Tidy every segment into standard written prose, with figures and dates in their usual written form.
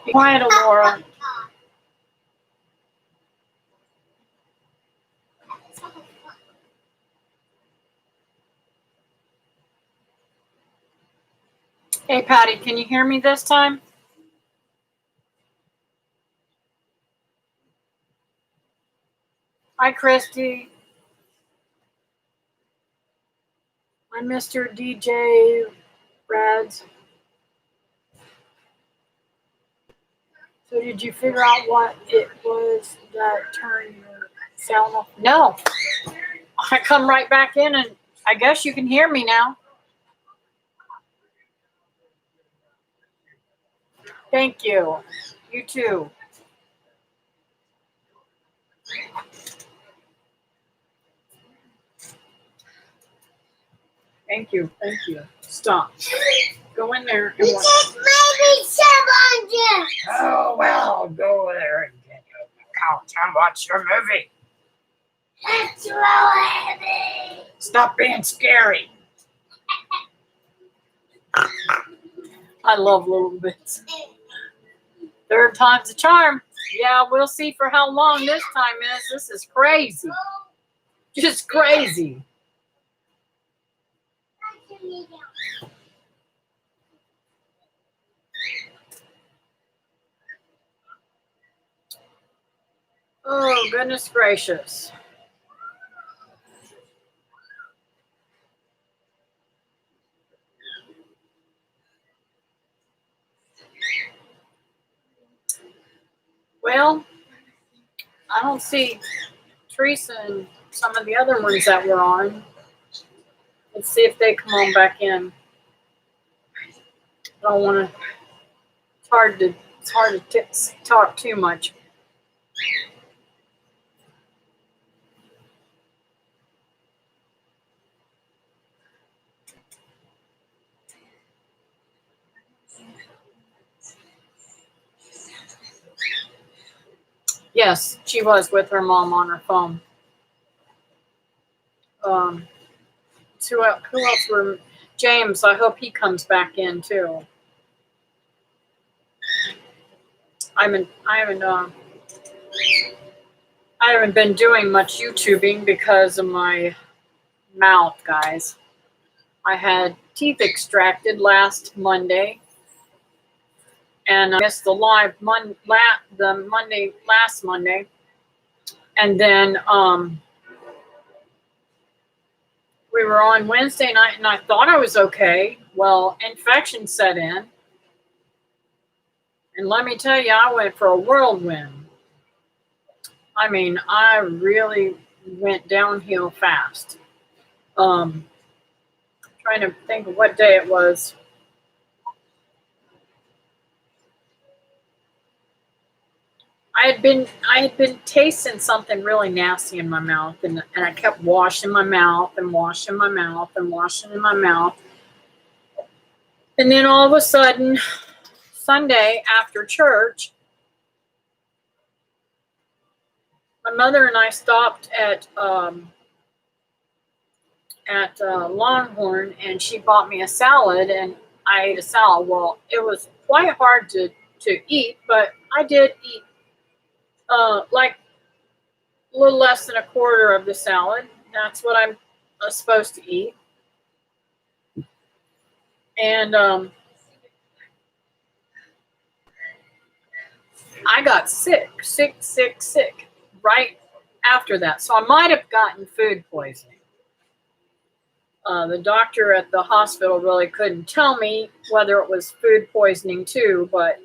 Be quiet, Aurora. Hey, Patty, can you hear me this time? Hi, Christy. I'm Mr. DJ Rads. So did you figure out what it was that turned your sound off? No. I come right back in and I guess you can hear me now. Thank you. You too. Thank you. Thank you. Stop. Go in there and watch. Oh, well, go there and get your couch and watch your movie. That's so heavy. Stop being scary. I love little bits. Third time's a charm. Yeah, we'll see for how long this time is. This is crazy. Just crazy. Oh, goodness gracious. Well, I don't see Teresa and some of the other ones that were on. Let's see if they come on back in. I don't want to. It's hard to talk too much. Yes, she was with her mom on her phone. Who else were? James, I hope he comes back in too. I haven't been doing much YouTubing because of my mouth, guys. I had teeth extracted last Monday, and I missed the live last Monday, and then we were on Wednesday night, and I thought I was okay. Well, infection set in, and let me tell you, I went for a whirlwind. I mean, I really went downhill fast. Trying to think of what day it was. I had been tasting something really nasty in my mouth, and I kept washing my mouth and washing my mouth and washing in my mouth. And then all of a sudden, Sunday after church, my mother and I stopped at Longhorn, and she bought me a salad, and I ate a salad. Well, it was quite hard to eat, but I did eat like a little less than a quarter of the salad. That's what I'm supposed to eat. And I got sick right after that. So I might have gotten food poisoning. The doctor at the hospital really couldn't tell me whether it was food poisoning too, but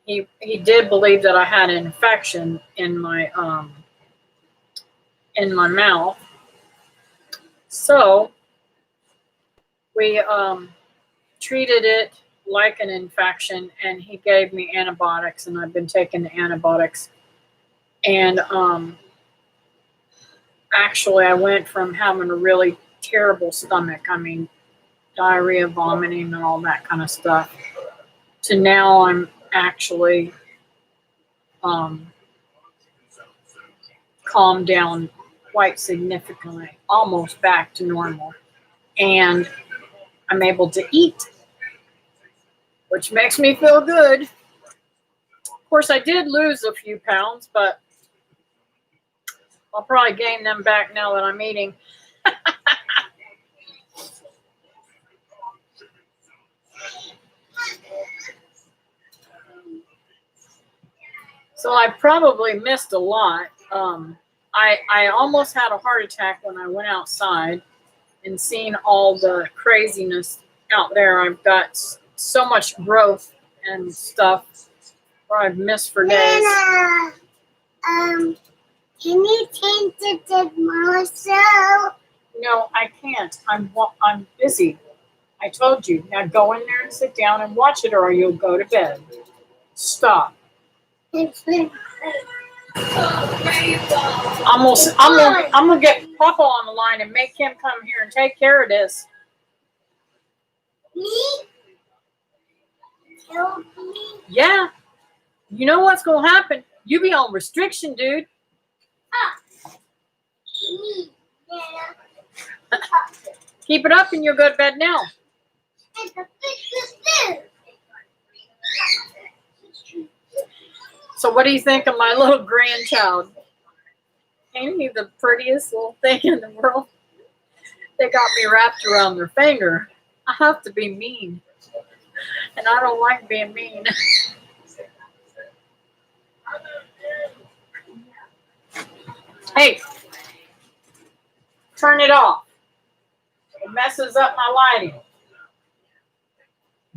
he did believe that I had an infection in my mouth. So we treated it like an infection, and he gave me antibiotics, and I've been taking the antibiotics. And actually, I went from having a really terrible stomach, I mean, diarrhea, vomiting, and all that kind of stuff, to now I'm actually calmed down quite significantly, almost back to normal. And I'm able to eat, which makes me feel good. Of course, I did lose a few pounds, but I'll probably gain them back now that I'm eating. So I probably missed a lot. I almost had a heart attack when I went outside and seen all the craziness out there. I've got so much growth and stuff where I've missed for days. Nana, can you change the tomorrow show? No, I can't. I'm busy. I told you. Now go in there and sit down and watch it, or you'll go to bed. Stop. I'm gonna get Papa on the line and make him come here and take care of this. Me? Help me? Yeah. You know what's gonna happen? You be on restriction, dude. Me. Yeah. Keep it up and you'll go to bed now. So what do you think of my little grandchild? Ain't he the prettiest little thing in the world? They got me wrapped around their finger. I have to be mean. And I don't like being mean. Hey, turn it off. It messes up my lighting.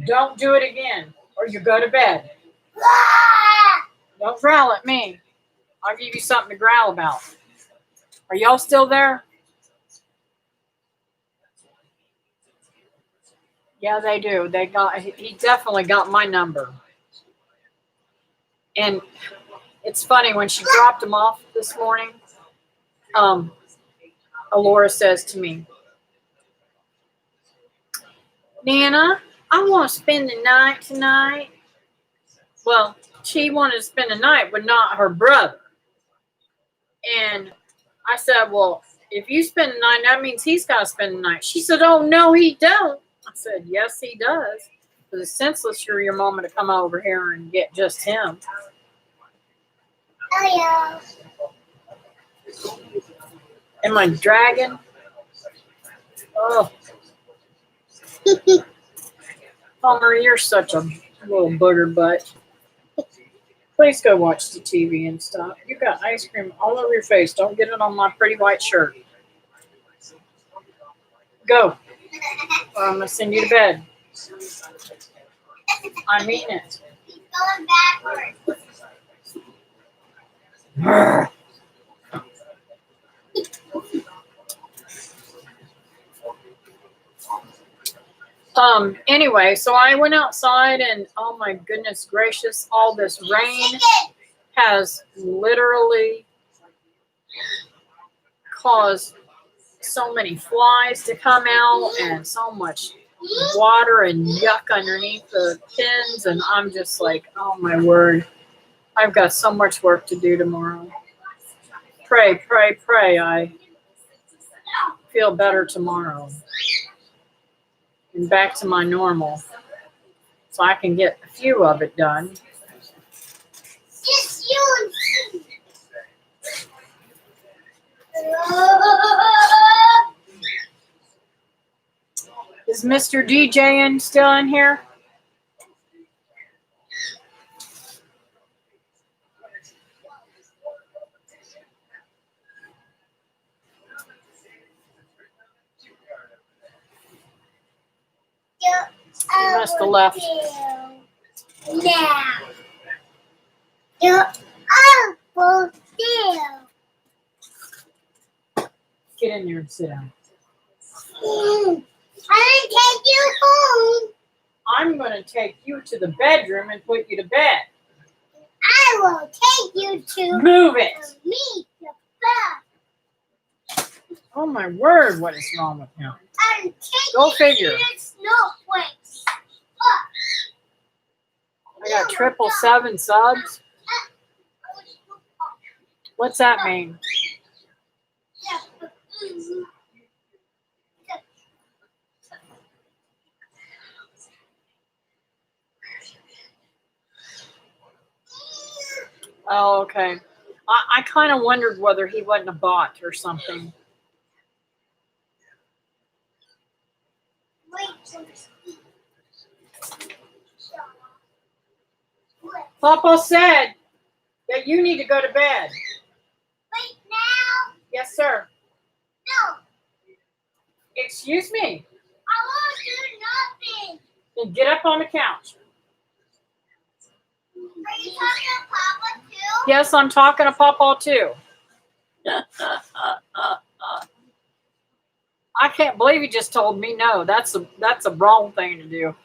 Don't do it again, or you go to bed. Don't growl at me. I'll give you something to growl about. Are y'all still there? Yeah, they do. He definitely got my number. And it's funny, when she dropped him off this morning, Alora says to me, Nana, I want to spend the night tonight. Well, she wanted to spend the night, but not her brother. And I said, well, if you spend the night, that means he's got to spend the night. She said, oh, no, he don't. I said, yes, he does. Because it's senseless for your mama to come over here and get just him. Oh, yeah. Am I dragging? Oh. Homer, you're such a little booger butt. Please go watch the TV and stop. You got ice cream all over your face. Don't get it on my pretty white shirt. Go. Or I'm going to send you to bed. I mean it. He's going backwards. Anyway, so I went outside and oh my goodness gracious, all this rain has literally caused so many flies to come out and so much water and yuck underneath the pins, and I'm just like, oh my word, I've got so much work to do tomorrow. Pray, pray, pray I feel better tomorrow and back to my normal so I can get a few of it done. Just you and Is Mr. DJ still in here? He must have left. Now. You're over there. Get in there and sit down. I take you home. I'm going to take you to the bedroom and put you to bed. I will take you to Move it. meet the bus. Oh my word, what is wrong with him? I'm taking Go figure. you to the snow place. I got 777 subs. What's that mean? Oh, okay. I kind of wondered whether he wasn't a bot or something. Wait till you speak. Papa said that you need to go to bed. Wait now. Yes, sir. No, Excuse me. I won't do nothing. Then get up on the couch. Are you talking to Papa too? Yes, I'm talking to Papa too. I can't believe he just told me no. That's a wrong thing to do.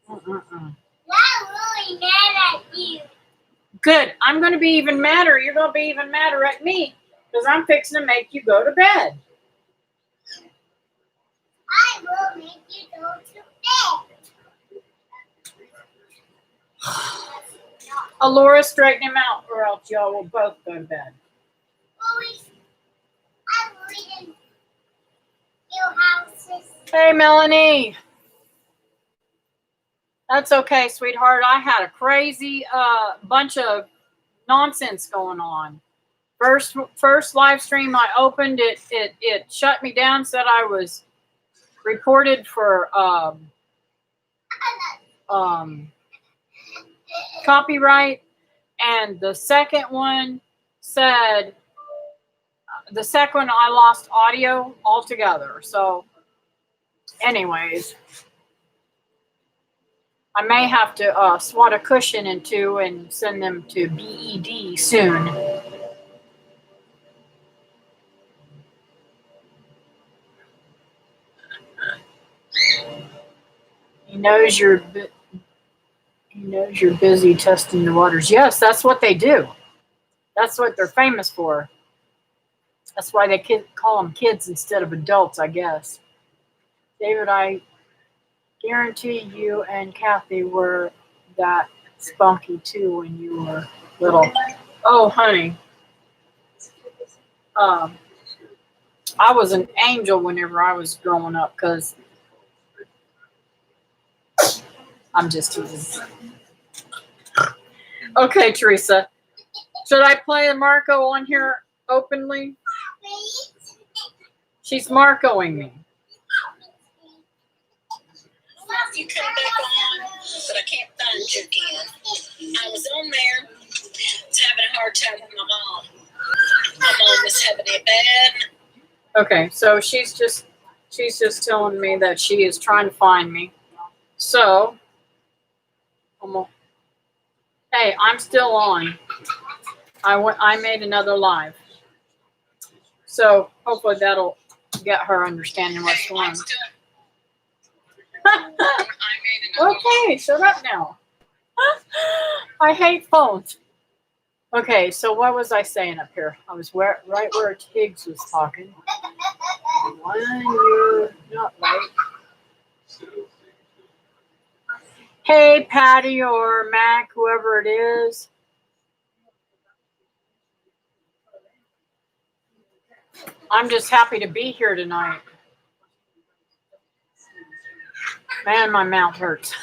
Mm-mm-mm. I'm really mad at you. Good. I'm going to be even madder. You're going to be even madder at me because I'm fixing to make you go to bed. I will make you go to bed. Alora, straighten him out or else y'all will both go to bed. Always, I'm reading new houses. Hey, Melanie. That's okay, sweetheart. I had a crazy bunch of nonsense going on. First live stream I opened, it shut me down, said I was reported for copyright, and the second one said I lost audio altogether. So anyways, I may have to swat a cushion in two and send them to BED soon. He knows you're busy testing the waters. Yes, that's what they do. That's what they're famous for. That's why they call them kids instead of adults, I guess. David, I guarantee you and Kathy were that spunky too when you were little. Oh, honey. I was an angel whenever I was growing up because I'm just teasing. Okay, Teresa. Should I play Marco on here openly? She's Marcoing me. You come back on, but I can't find you again. I was on there. I was having a hard time with my mom. My mom was having it bad. Okay, so she's just telling me that she is trying to find me. So, hey, I'm still on. I made another live. So hopefully that'll get her understanding what's going on. Okay, shut up now. I hate phones. Okay, so what was I saying up here? I was right where Tiggs was talking. When you're not right. Hey, Patty or Mac, whoever it is. I'm just happy to be here tonight. Man, my mouth hurts.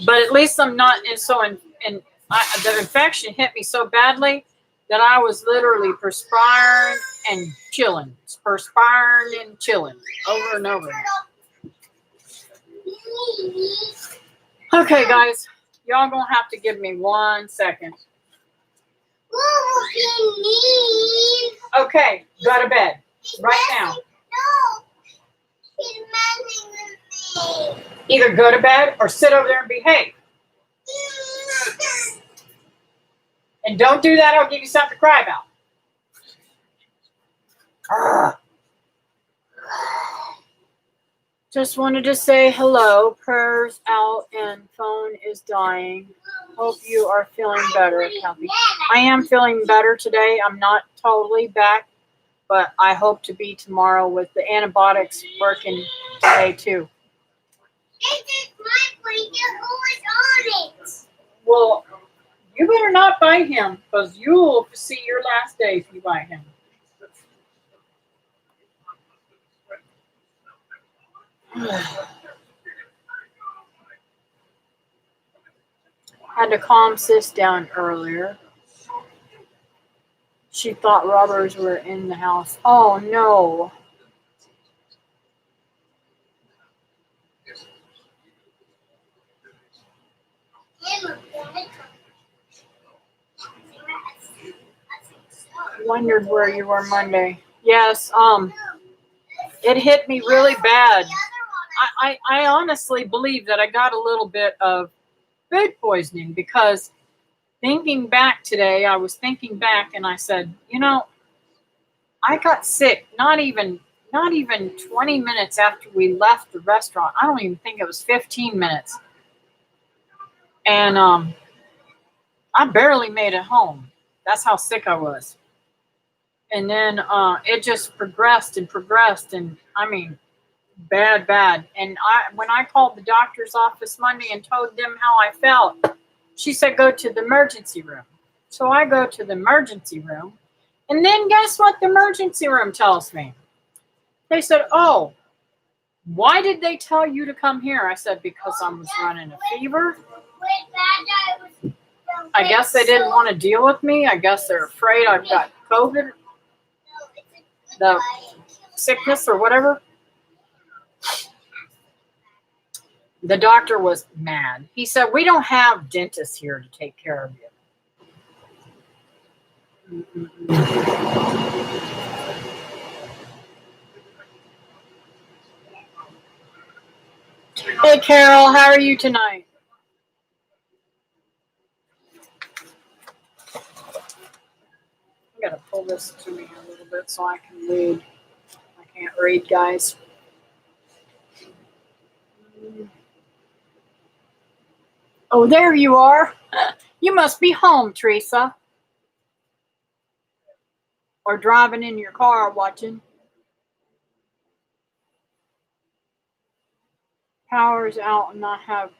But at least I'm not the infection hit me so badly that I was literally perspiring and chilling. Perspiring and chilling over and over. Okay, guys. Y'all gonna have to give me 1 second. Okay, go to bed. Right now. No. He's messing with me. Either go to bed or sit over there and behave. And don't do that, I'll give you something to cry about. Just wanted to say hello. Prayers out and phone is dying. Hope you are feeling better, Kathy. I am feeling better today. I'm not totally back, but I hope to be tomorrow with the antibiotics working today too. This is my blanket. Who is on it? Well, you better not buy him because you'll see your last day if you buy him. Had to calm sis down earlier. She thought robbers were in the house. Oh no. Wondered where you were Monday. Yes, it hit me really bad. I honestly believe that I got a little bit of food poisoning because thinking back today, I was thinking back and I said, you know, I got sick not even 20 minutes after we left the restaurant. I don't even think it was 15 minutes. And I barely made it home. That's how sick I was. And then it just progressed and progressed, and I mean, bad. And when I called the doctor's office Monday and told them how I felt, she said go to the emergency room. So I go to the emergency room, and then guess what the emergency room tells me? They said, "Oh, why did they tell you to come here?" I said, "Because I was running a fever." I guess they didn't want to deal with me. I guess they're afraid I've got COVID, the sickness or whatever. The doctor was mad. He said, "We don't have dentists here to take care of you." Hey, Carol, how are you tonight? I gotta pull this to me a little bit so I can read. I can't read, guys. Oh, there you are. You must be home, Teresa. Or driving in your car watching. Power's out and I have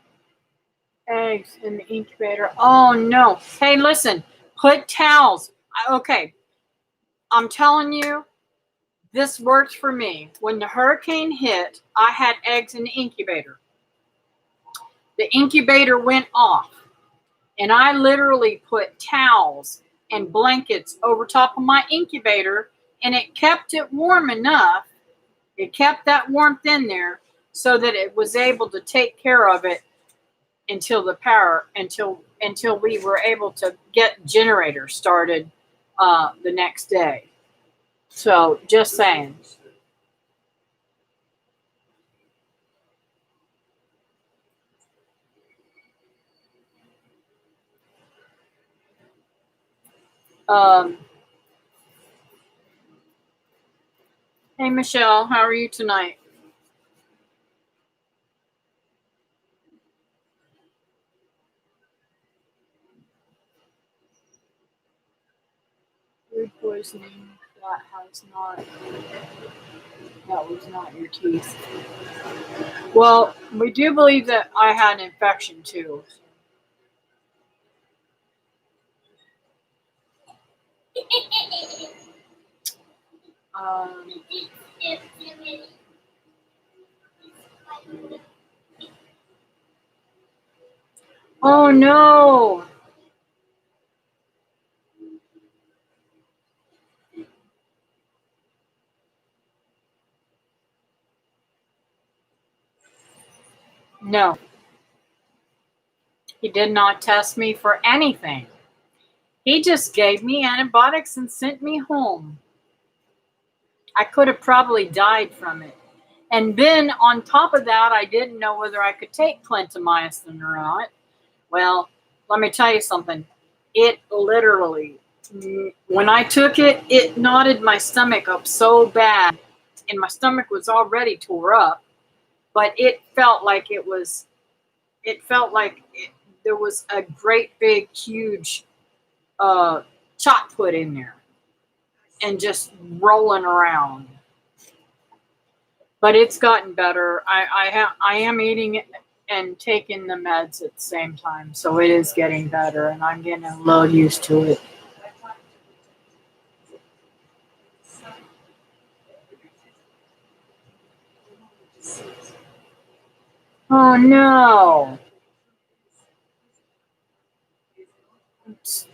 eggs in the incubator. Oh, no. Hey, listen. Put towels. Okay. I'm telling you, this worked for me. When the hurricane hit, I had eggs in the incubator. The incubator went off, and I literally put towels and blankets over top of my incubator, and it kept it warm enough. It kept that warmth in there so that it was able to take care of it until we were able to get generators started the next day. So just saying. Hey, Michelle, how are you tonight? Food poisoning. That was not your teeth. Well, we do believe that I had an infection too. Um, oh no. No. He did not test me for anything. He just gave me antibiotics and sent me home. I could have probably died from it. And then on top of that, I didn't know whether I could take clindamycin or not. Well, let me tell you something. It literally, when I took it, it knotted my stomach up so bad. And my stomach was already tore up. But it felt like there was a great big huge shot put in there and just rolling around. But it's gotten better. I am eating it and taking the meds at the same time, so it is getting better, and I'm getting a little used to it. Oh no.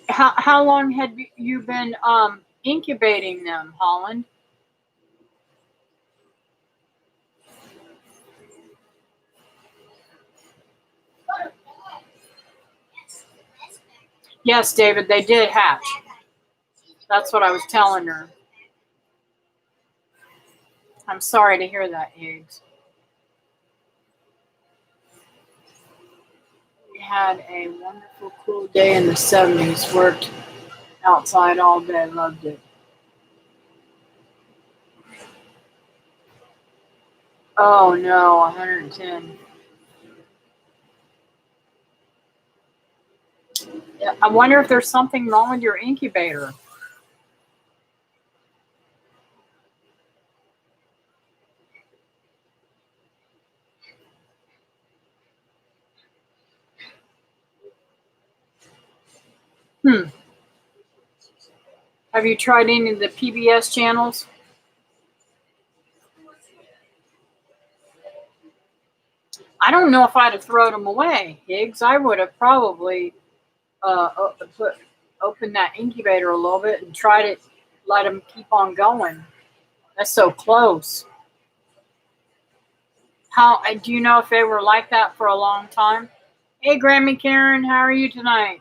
How long had you been incubating them, Holland? Yes, David, they did hatch. That's what I was telling her. I'm sorry to hear that, Higgs. We had a wonderful cool day in the 70s. Worked outside all day. Loved it. Oh no, 110. Yeah, I wonder if there's something wrong with your incubator. Have you tried any of the PBS channels? I don't know if I'd have thrown them away, Higgs. I would have probably opened that incubator a little bit and tried it, let them keep on going. That's so close. How do you know if they were like that for a long time? Hey, Grammy Karen, how are you tonight?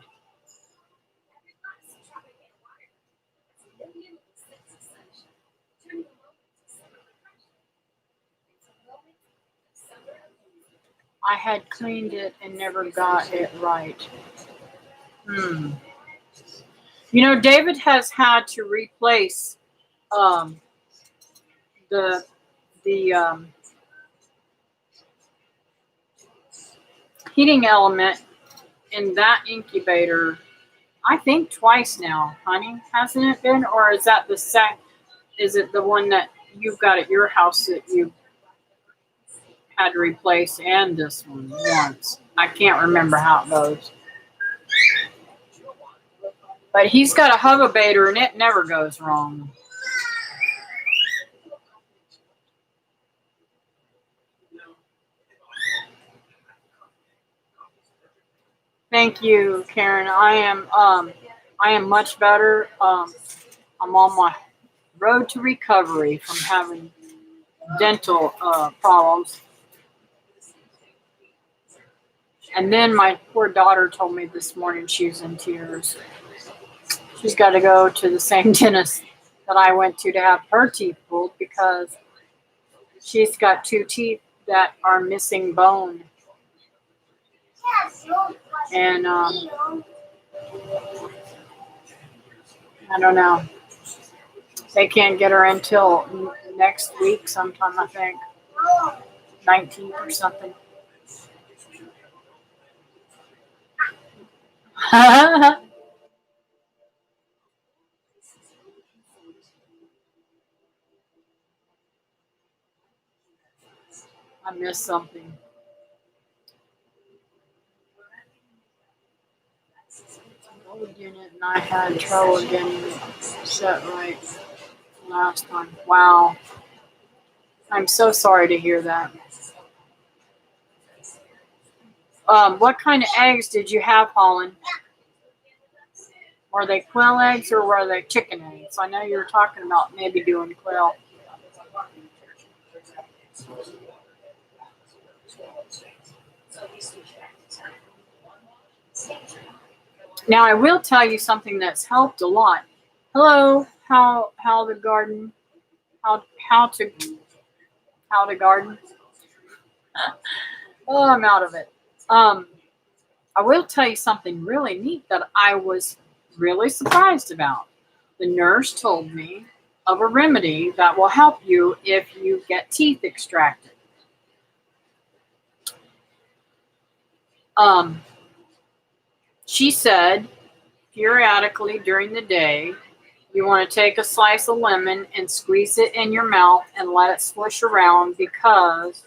I had cleaned it and never got it right. You know, David has had to replace the heating element in that incubator, I think twice now, honey. Hasn't it been? Or is that is it the one that you've got at your house that you had to replace, and this one once? I can't remember how it goes. But he's got a Hugobator and it never goes wrong. Thank you, Karen. I am much better. I'm on my road to recovery from having dental problems. And then my poor daughter told me this morning she's in tears. She's got to go to the same dentist that I went to have her teeth pulled because she's got 2 teeth that are missing bone. And I don't know. They can't get her until next week sometime, I think. 19th or something. I missed something. Old unit, and I had trouble getting it set right last time. Wow. I'm so sorry to hear that. What kind of eggs did you have, Holland? Were they quail eggs or were they chicken eggs? I know you were talking about maybe doing quail. Now I will tell you something that's helped a lot. Hello, how the garden, how to garden. Oh, I'm out of it. I will tell you something really neat that I was really surprised about. The nurse told me of a remedy that will help you if you get teeth extracted. She said periodically during the day, you want to take a slice of lemon and squeeze it in your mouth and let it swish around because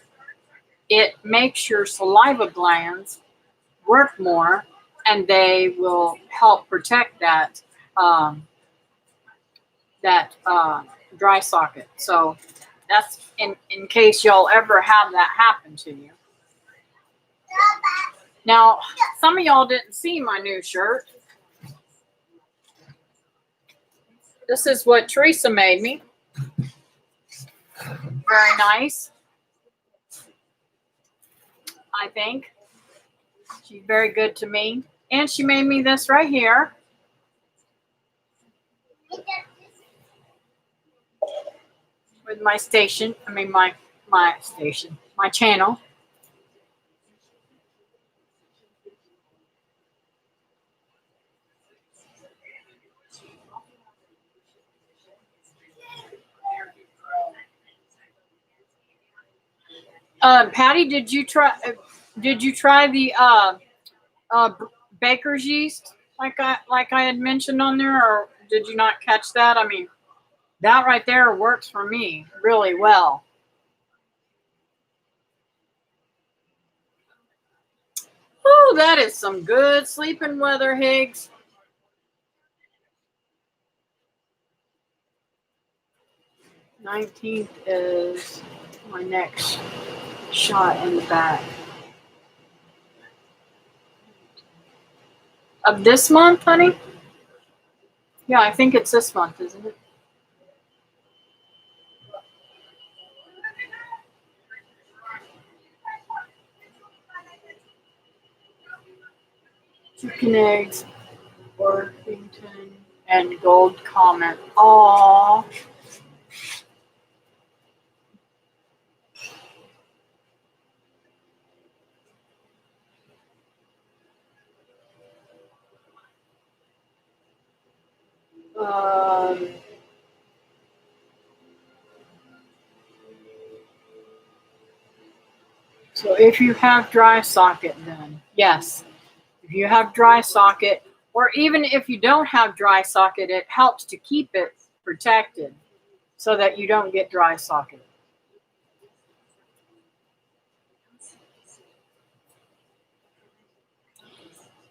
it makes your saliva glands work more and they will help protect that dry socket. So that's in case y'all ever have that happen to you. Now, some of y'all didn't see my new shirt. This is what Teresa made me. Very nice, I think. She's very good to me. And she made me this right here with my station. I mean, my station, my channel. Patty, did you try the baker's yeast like I had mentioned on there, or did you not catch that? I mean, that right there works for me really well. Oh, that is some good sleeping weather, Higgs. 19th is my next shot in the back. Of this month, honey? Yeah, I think it's this month, isn't it? Chicken eggs, Worthington, and gold comment. Aww. So if you have dry socket, then yes. If you have dry socket, or even if you don't have dry socket, it helps to keep it protected so that you don't get dry socket.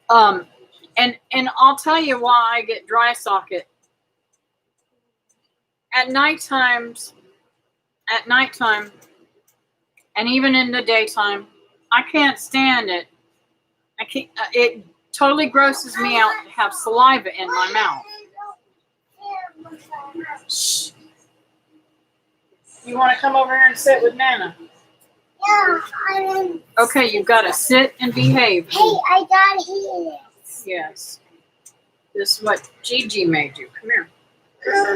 And I'll tell you why I get dry socket. At nighttime, and even in the daytime, I can't stand it. I can't. It totally grosses me out to have saliva in my mouth. Shh. You want to come over here and sit with Nana? Yeah, Okay, you've got to sit and behave. Hey, I gotta eat it. Yes. This is what Gigi made you. Come here. No,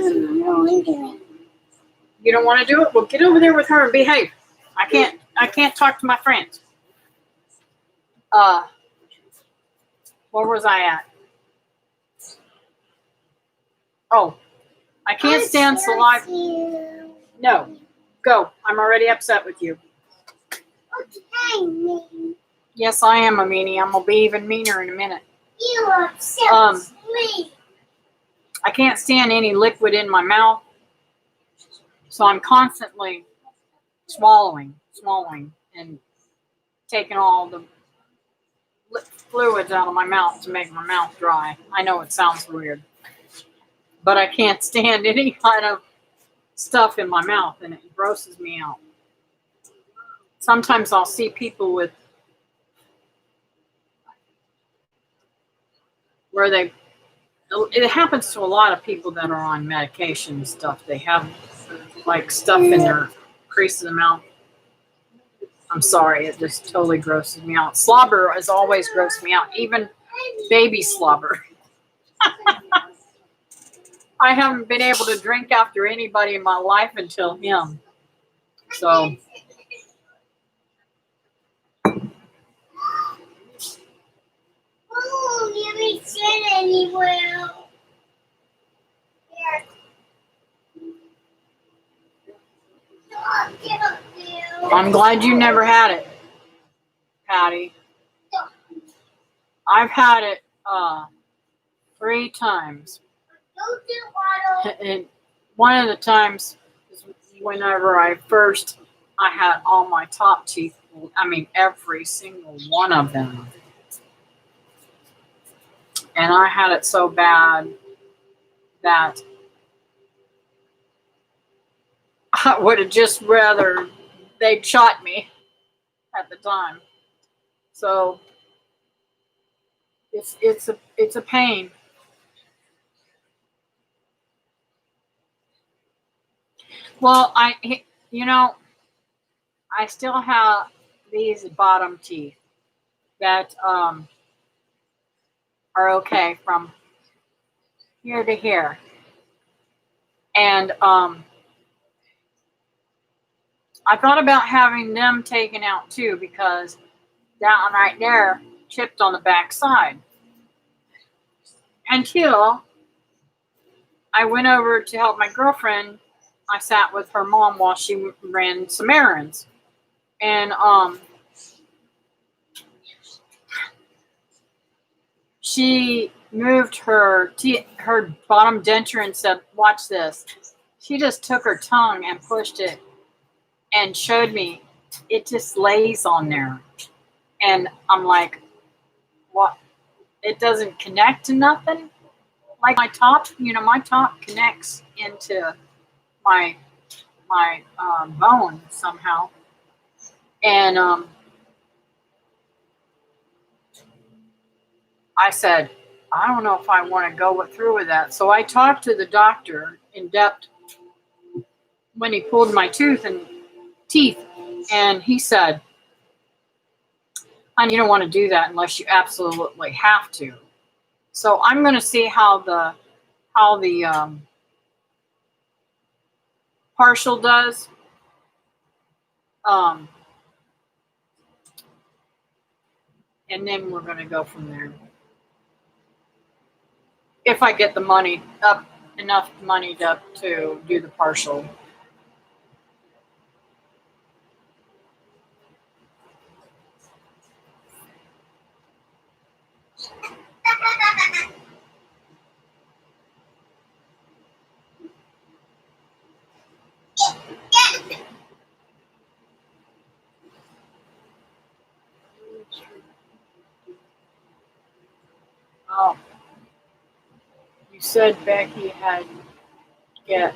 You don't want to do it? Well, get over there with her and behave. I can't talk to my friends. Where was I at? Oh, I can't stand saliva. No, go. I'm already upset with you. Okay, me. Yes, I am a meanie. I'm gonna be even meaner in a minute. You upset me. I can't stand any liquid in my mouth, so I'm constantly swallowing, and taking all the fluids out of my mouth to make my mouth dry. I know it sounds weird, but I can't stand any kind of stuff in my mouth, and it grosses me out. Sometimes I'll see people with where it happens to a lot of people that are on medication and stuff. They have like stuff in their crease of the mouth. I'm sorry, it just totally grosses me out. Slobber has always grossed me out, even baby slobber. I haven't been able to drink after anybody in my life until him. So Oh, you didn't sit anywhere. I'm glad you never had it, Patty. I've had it 3 times. And one of the times is whenever I had all my top teeth. I mean, every single one of them. And I had it so bad that I would have just rather they'd shot me at the time. So it's a pain. Well, you know, I still have these bottom teeth that are okay from here to here, and I thought about having them taken out too because that one right there chipped on the back side. Until I went over to help my girlfriend, I sat with her mom while she ran some errands, and she moved her bottom denture and said, "Watch this." She just took her tongue and pushed it and showed me it just lays on there, and I'm like, "What? It doesn't connect to nothing." Like my top connects into my bone somehow, and I said, I don't know if I want to go through with that. So I talked to the doctor in depth when he pulled my teeth, and he said, "Honey, you don't want to do that unless you absolutely have to." So I'm going to see how the partial does, um, and then we're going to go from there. If I get the money up enough money to do the partial. Oh, you said Becky had get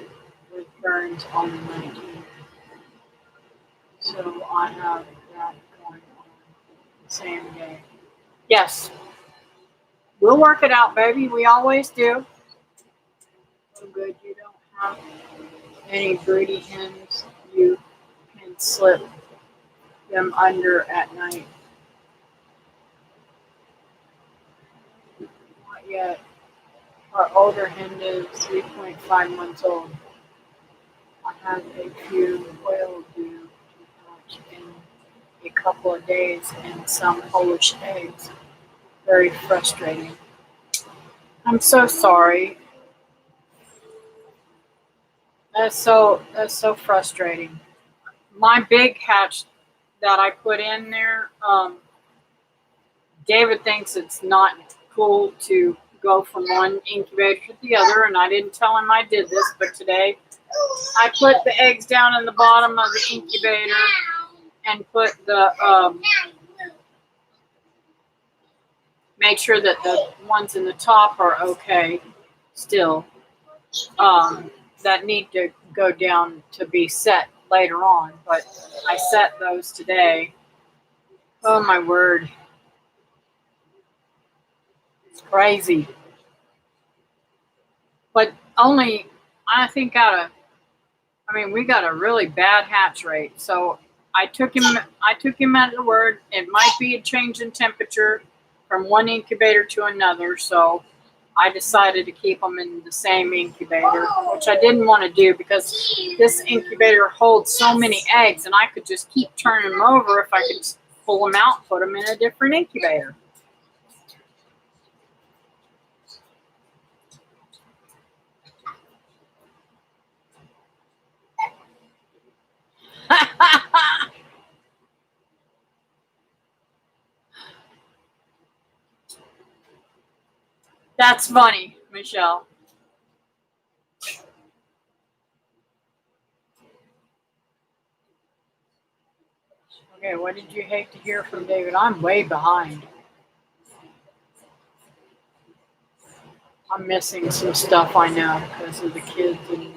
with Burns on the 19th, so I have that going on the same day. Yes, we'll work it out, baby. We always do. So good you don't have any broody hens. You can slip them under at night. Not yet. Our older hen is 3.5 months old. I have a few quail due to hatch in a couple of days and some Polish eggs. Very frustrating. I'm so sorry. That's so frustrating. My big hatch that I put in there, David thinks it's not cool to go from one incubator to the other, and I didn't tell him I did this, but today I put the eggs down in the bottom of the incubator and put make sure that the ones in the top are okay still, that need to go down to be set later on, but I set those today. Oh my word, it's crazy. But only, I think we got a really bad hatch rate. So I took him at the word. It might be a change in temperature from one incubator to another. So I decided to keep them in the same incubator, which I didn't want to do because this incubator holds so many eggs, and I could just keep turning them over if I could pull them out, put them in a different incubator. That's funny, Michelle. Okay, what did you hate to hear from David? I'm way behind. I'm missing some stuff I know because of the kids and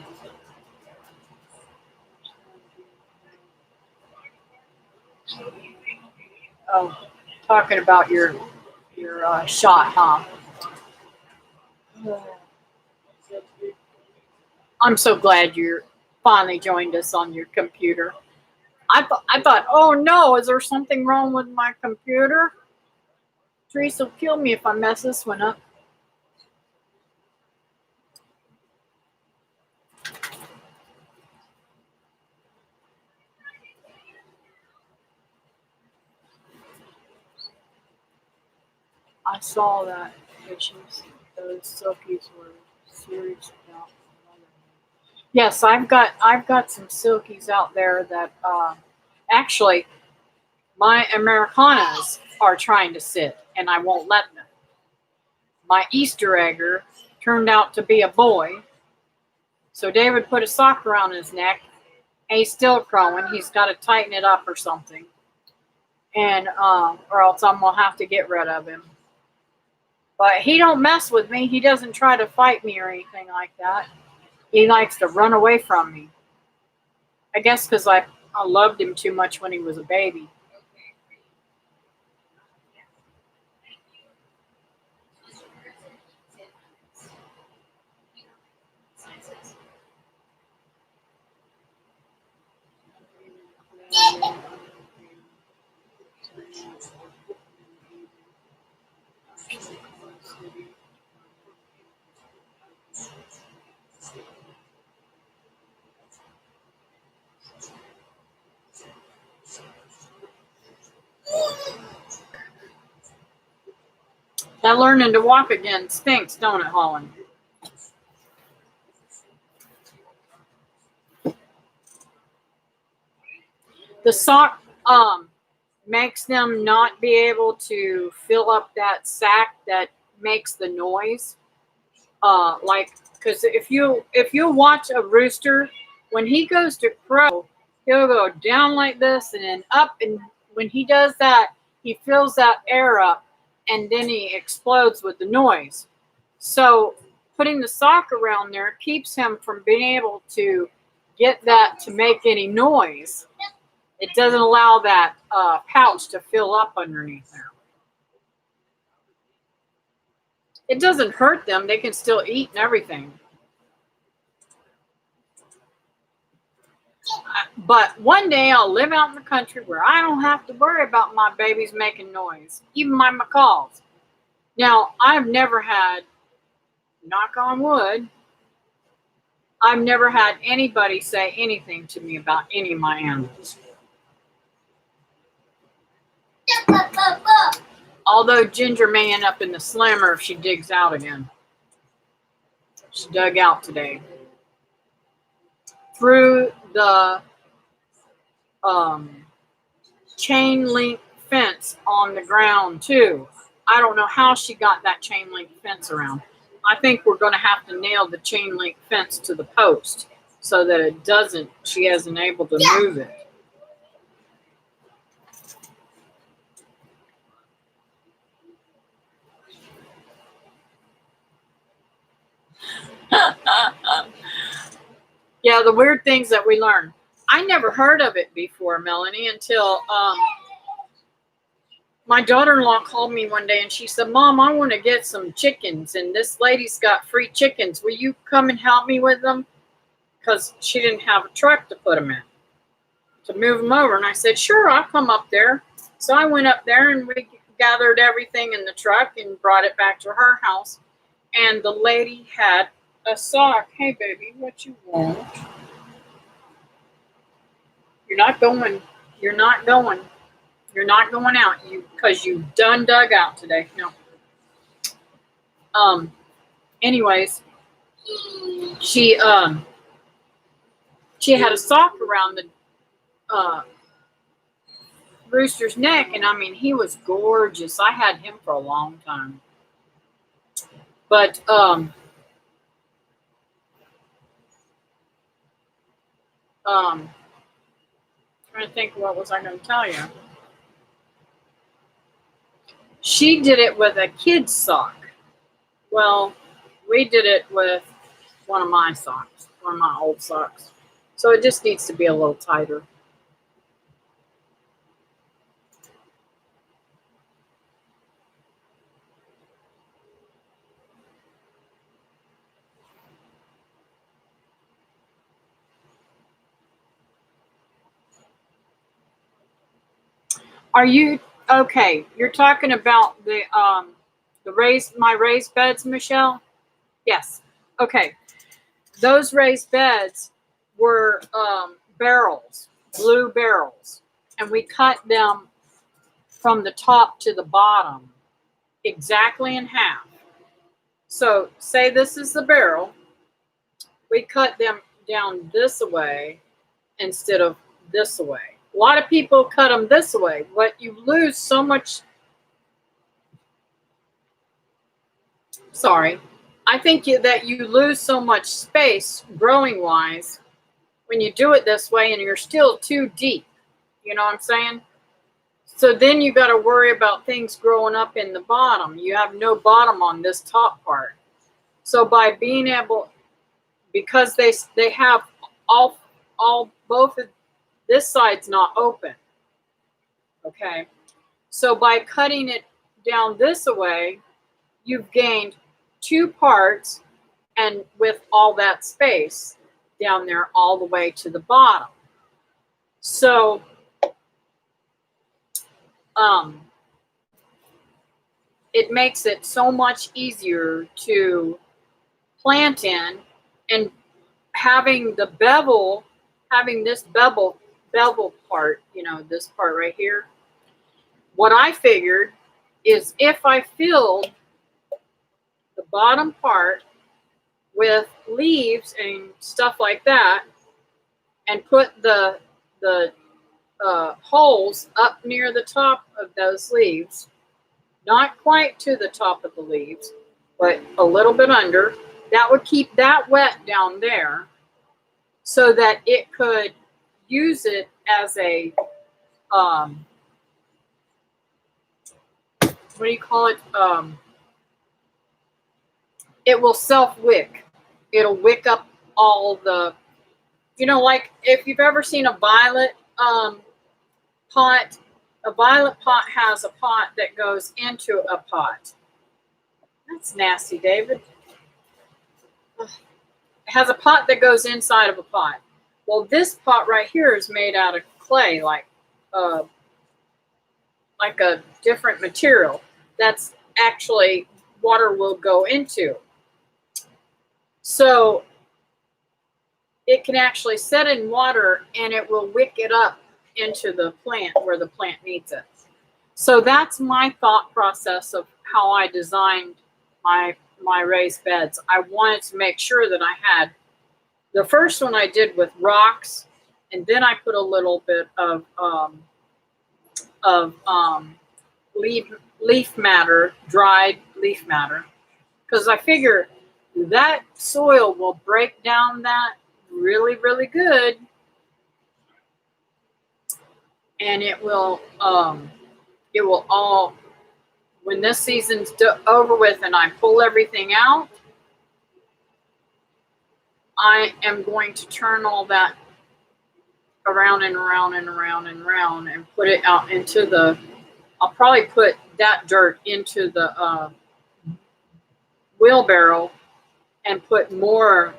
talking about your shot, huh? I'm so glad finally joined us on your computer. I thought, oh no, is there something wrong with my computer? Teresa will kill me if I mess this one up. I saw that issues. Those silkies were serious about. Yes, I've got some silkies out there that actually my Americanas are trying to sit, and I won't let them. My Easter egger turned out to be a boy, so David put a sock around his neck, and he's still crowing. He's got to tighten it up or something, and or else I'm gonna have to get rid of him. But he don't mess with me. He doesn't try to fight me or anything like that. He likes to run away from me. I guess because I loved him too much when he was a baby. That learning to walk again stinks, don't it, Holland? The sock makes them not be able to fill up that sack that makes the noise. Like, because if you watch a rooster, when he goes to crow, he'll go down like this and then up, and when he does that, he fills that air up, and then he explodes with the noise. So putting the sock around there keeps him from being able to get that to make any noise. It doesn't allow that pouch to fill up underneath there. It doesn't hurt them. They can still eat and everything. But one day I'll live out in the country where I don't have to worry about my babies making noise, even my macaws. Now, I've never had, knock on wood, I've never had anybody say anything to me about any of my animals. Although Ginger may end up in the slammer if she digs out again. She dug out today. Through the chain link fence on the ground too. I don't know how she got that chain link fence around. I think we're going to have to nail the chain link fence to the post so that it doesn't, she isn't able to move it. Yeah, the weird things that we learn. I never heard of it before, Melanie, until my daughter-in-law called me one day and she said, Mom, I want to get some chickens, and this lady's got free chickens. Will you come and help me with them? Because she didn't have a truck to put them in, to move them over. And I said, sure, I'll come up there. So I went up there and we gathered everything in the truck and brought it back to her house. And the lady had a sock. Hey, baby, what you want? You're not going. You're not going. You're not going out. Because you done dug out today. No. Anyways, she had a sock around the rooster's neck, and I mean, he was gorgeous. I had him for a long time. But trying to think, what was I going to tell you? She did it with a kid's sock. Well, we did it with one of my socks, one of my old socks. So it just needs to be a little tighter. Are you okay? You're talking about my raised beds, Michelle? Yes. Okay. Those raised beds were barrels, blue barrels, and we cut them from the top to the bottom exactly in half. So say this is the barrel. We cut them down this way instead of this way. A lot of people cut them this way, but you lose so much. Sorry. I think that you lose so much space growing wise when you do it this way and you're still too deep. You know what I'm saying? So then you got to worry about things growing up in the bottom. You have no bottom on this top part. So by being able, because they have all both of this side's not open. Okay. So by cutting it down this way, you've gained two parts and with all that space down there all the way to the bottom. So it makes it so much easier to plant in, and having this bevel part, this part right here. What I figured is if I filled the bottom part with leaves and stuff like that, and put the holes up near the top of those leaves, not quite to the top of the leaves, but a little bit under, that would keep that wet down there so that it could use it as a, what do you call it? It will self-wick. It'll wick up all the, like if you've ever seen a violet pot, a violet pot has a pot that goes into a pot. That's nasty, David. It has a pot that goes inside of a pot. Well, this pot right here is made out of clay, like a different material that's actually water will go into. So it can actually set in water and it will wick it up into the plant where the plant needs it. So that's my thought process of how I designed my raised beds. I wanted to make sure that I had, the first one I did with rocks, and then I put a little bit of leaf matter, dried leaf matter, because I figure that soil will break down that really, really good, and it will all, when this season's over with and I pull everything out, I am going to turn all that around and around and around and around and put it out into the, I'll probably put that dirt into the wheelbarrow and put more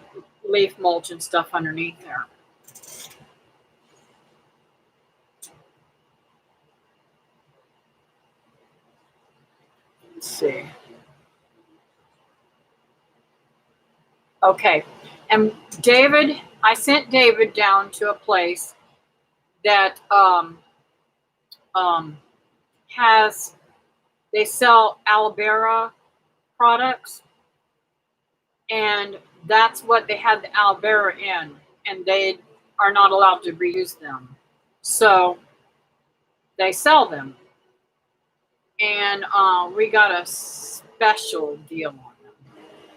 leaf mulch and stuff underneath there. Let's see. Okay. And David, I sent David down to a place that they sell aloe vera products, and that's what they had the aloe vera in, and they are not allowed to reuse them. So they sell them. And we got a special deal on them.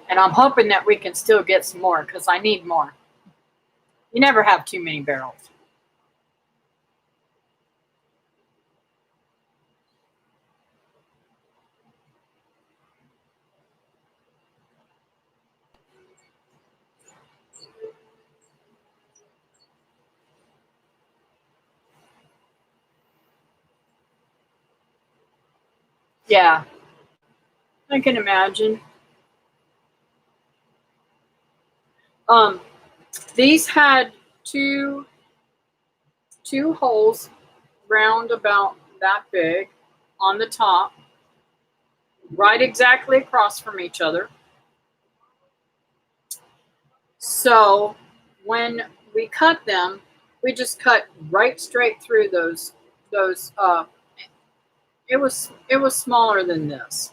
And I'm hoping that we can still get some more because I need more. You never have too many barrels. Yeah, I can imagine. These had two holes round about that big on the top, right exactly across from each other. So when we cut them, we just cut right straight through those. It was smaller than this.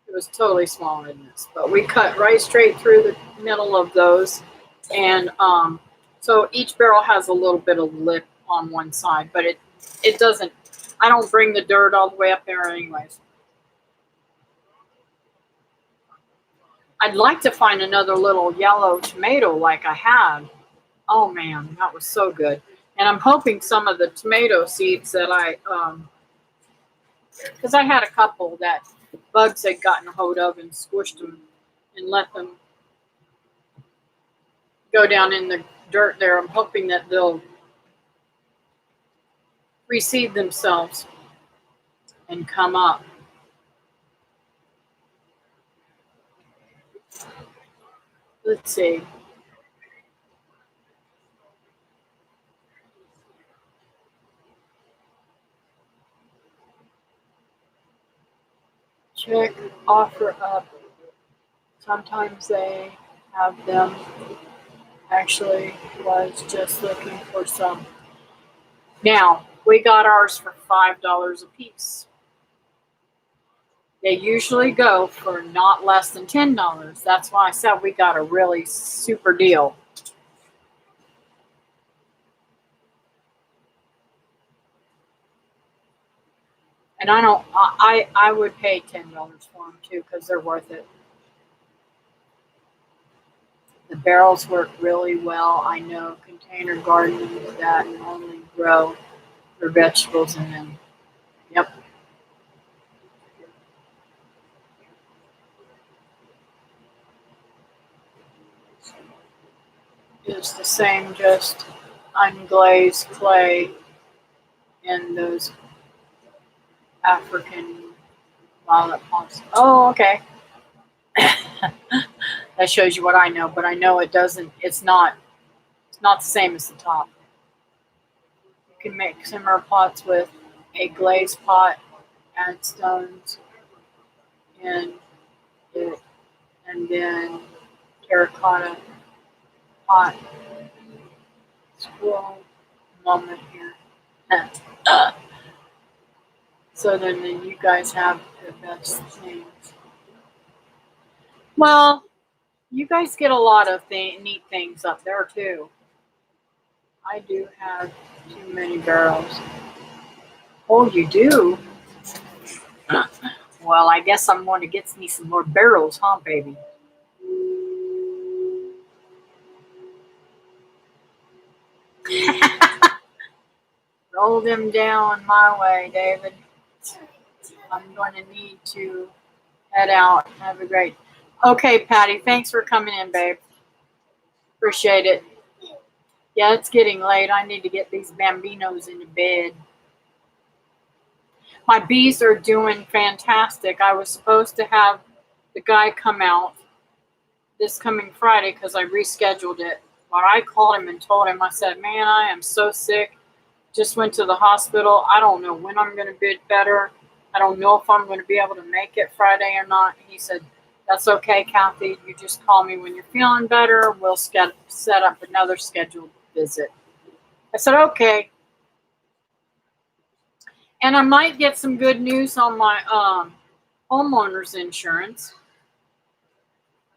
It was totally smaller than this, but we cut right straight through the middle of those, and so each barrel has a little bit of lip on one side, but it doesn't. I don't bring the dirt all the way up there, anyways. I'd like to find another little yellow tomato like I had. Oh man, that was so good. And I'm hoping some of the tomato seeds that because I had a couple that bugs had gotten a hold of and squished them and let them go down in the dirt there. I'm hoping that they'll reseed themselves and come up. Let's see. Check offer up. Sometimes they have them. Actually, was just looking for some. Now, we got ours for $5 a piece. They usually go for not less than $10. That's why I said we got a really super deal. And I would pay $10 for them too because they're worth it. The barrels work really well. I know container gardens that only grow their vegetables in them. Yep. It's the same, just unglazed clay in those African violet pots. Oh, okay. That shows you what I know, but I know it doesn't. It's not the same as the top. You can make simmer pots with a glazed pot, add stones in it, and then terracotta pot. Squirrel moment here. So then you guys have the best things. Well, you guys get a lot of neat things up there too. I do have too many barrels. Oh, you do? Well, I guess I'm going to get me some more barrels, huh, baby? Roll them down my way, David. I'm going to need to head out. Have a great. Okay, Patty. Thanks for coming in, babe. Appreciate it. Yeah, it's getting late. I need to get these bambinos into bed. My bees are doing fantastic. I was supposed to have the guy come out this coming Friday because I rescheduled it. But I called him and told him, I said, man, I am so sick. Just went to the hospital. I don't know when I'm going to be better. I don't know if I'm going to be able to make it Friday or not. He said, that's okay, Kathy. You just call me when you're feeling better. We'll set up another scheduled visit. I said, okay. And I might get some good news on my homeowner's insurance.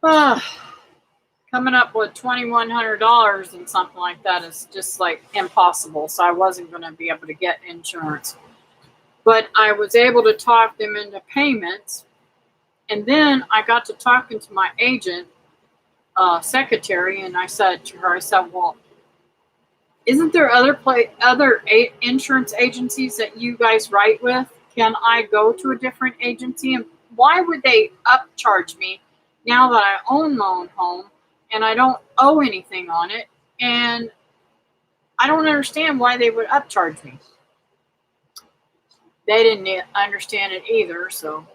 Coming up with $2,100 and something like that is just like impossible. So I wasn't going to be able to get insurance. But I was able to talk them into payments. And then I got to talking to my agent, secretary, and I said to her, I said, well, isn't there other insurance agencies that you guys write with? Can I go to a different agency? And why would they upcharge me now that I own my own home and I don't owe anything on it? And I don't understand why they would upcharge me. They didn't understand it either. So,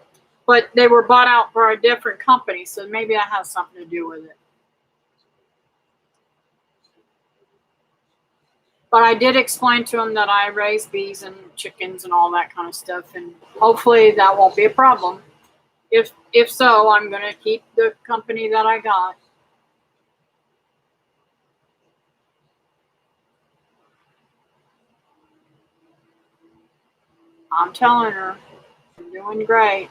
but they were bought out by a different company, so maybe that has something to do with it. But I did explain to him that I raise bees and chickens and all that kind of stuff, and hopefully that won't be a problem. If so, I'm going to keep the company that I got. I'm telling her, you're doing great.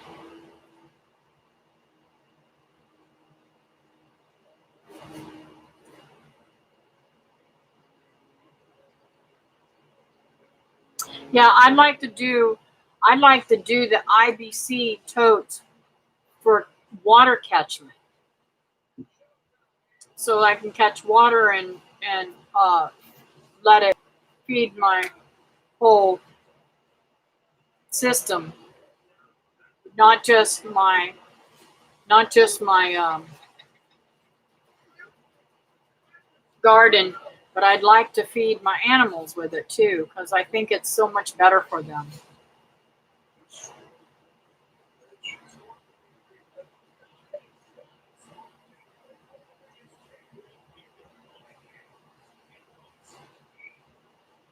Yeah, I'd like to do the IBC totes for water catchment, so I can catch water and let it feed my whole system, not just my garden, but I'd like to feed my animals with it too, because I think it's so much better for them.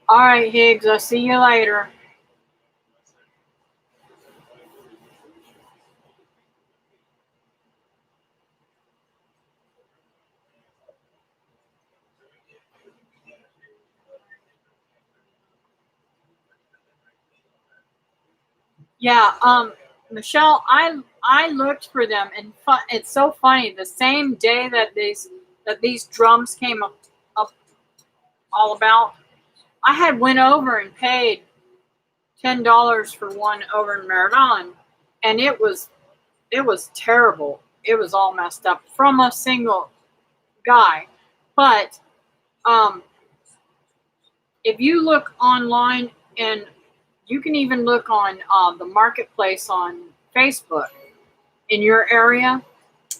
All right, Higgs, I'll see you later. Yeah, Michelle, I looked for them, and it's so funny. The same day that these drums came up all about, I had went over and paid $10 for one over in Meriden, and it was terrible. It was all messed up from a single guy. But if you look online, and you can even look on the marketplace on Facebook in your area,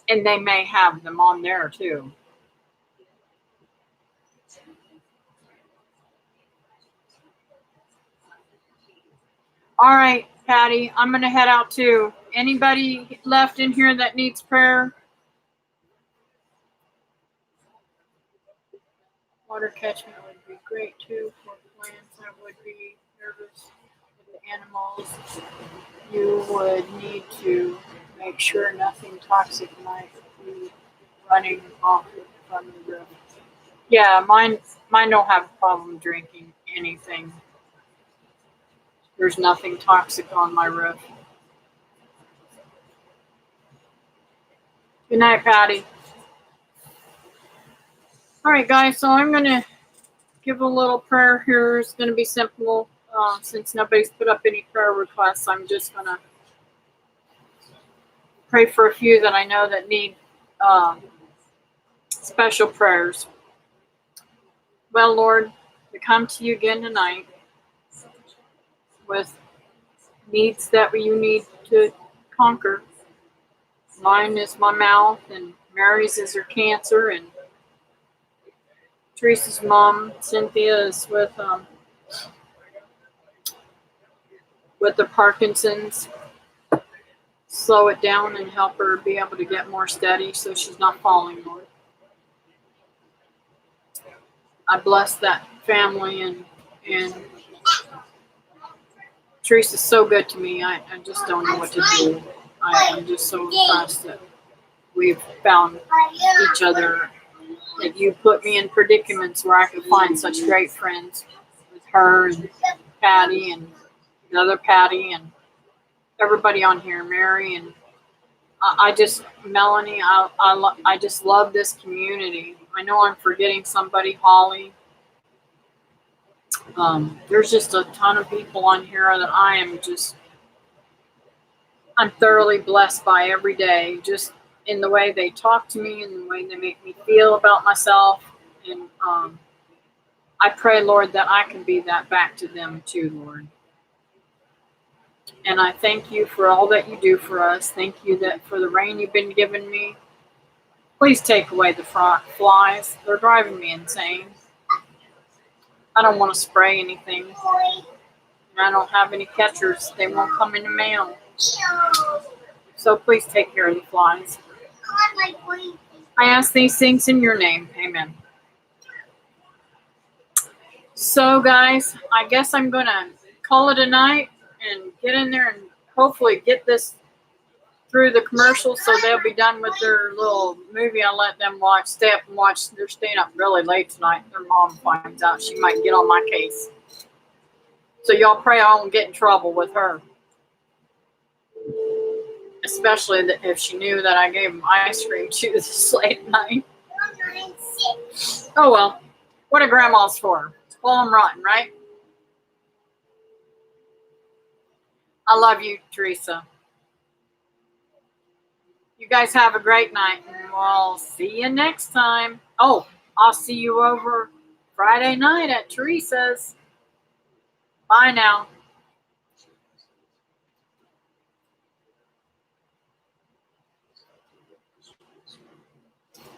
and they may have them on there too. All right, Patty, I'm going to head out too. Anybody left in here that needs prayer? Water catchment would be great too for plants. I would be nervous with the animals. You would need to make sure nothing toxic might be running off from the roof. Yeah, mine don't have a problem drinking anything. There's nothing toxic on my roof. Good night, Patty. All right, guys, so I'm going to give a little prayer here. It's going to be simple. Since nobody's put up any prayer requests, I'm just going to pray for a few that I know that need special prayers. Well, Lord, we come to you again tonight with needs that you need to conquer. Mine is my mouth, and Mary's is her cancer, and Teresa's mom, Cynthia, is with the Parkinson's. Slow it down and help her be able to get more steady so she's not falling, Lord. I bless that family, and Teresa's so good to me. I just don't know what to do. I'm just so impressed that we've found each other, that you put me in predicaments where I could find such great friends with her and Patty and the other Patty and everybody on here, Mary, and Melanie, I just love this community. I know I'm forgetting somebody, Holly. There's just a ton of people on here that I'm thoroughly blessed by every day, just in the way they talk to me and the way they make me feel about myself. And I pray, Lord, that I can be that back to them too, Lord. And I thank you for all that you do for us. Thank you that for the rain you've been giving me. Please take away the flies. They're driving me insane. I don't want to spray anything. I don't have any catchers. They won't come in the mail. So please take care of the flies. I ask these things in your name. Amen. So, guys, I guess I'm going to call it a night and get in there and hopefully get this through the commercials so they'll be done with their little movie I let them watch. Stay up and watch. They're staying up really late tonight. Their mom finds out. She might get on my case. So y'all pray I won't get in trouble with her. Especially if she knew that I gave them ice cream too this late at night. 196. Oh well. What are grandmas for? Spoil them rotten, right? I love you, Teresa. You guys have a great night. And we'll see you next time. Oh, I'll see you over Friday night at Teresa's. Bye now.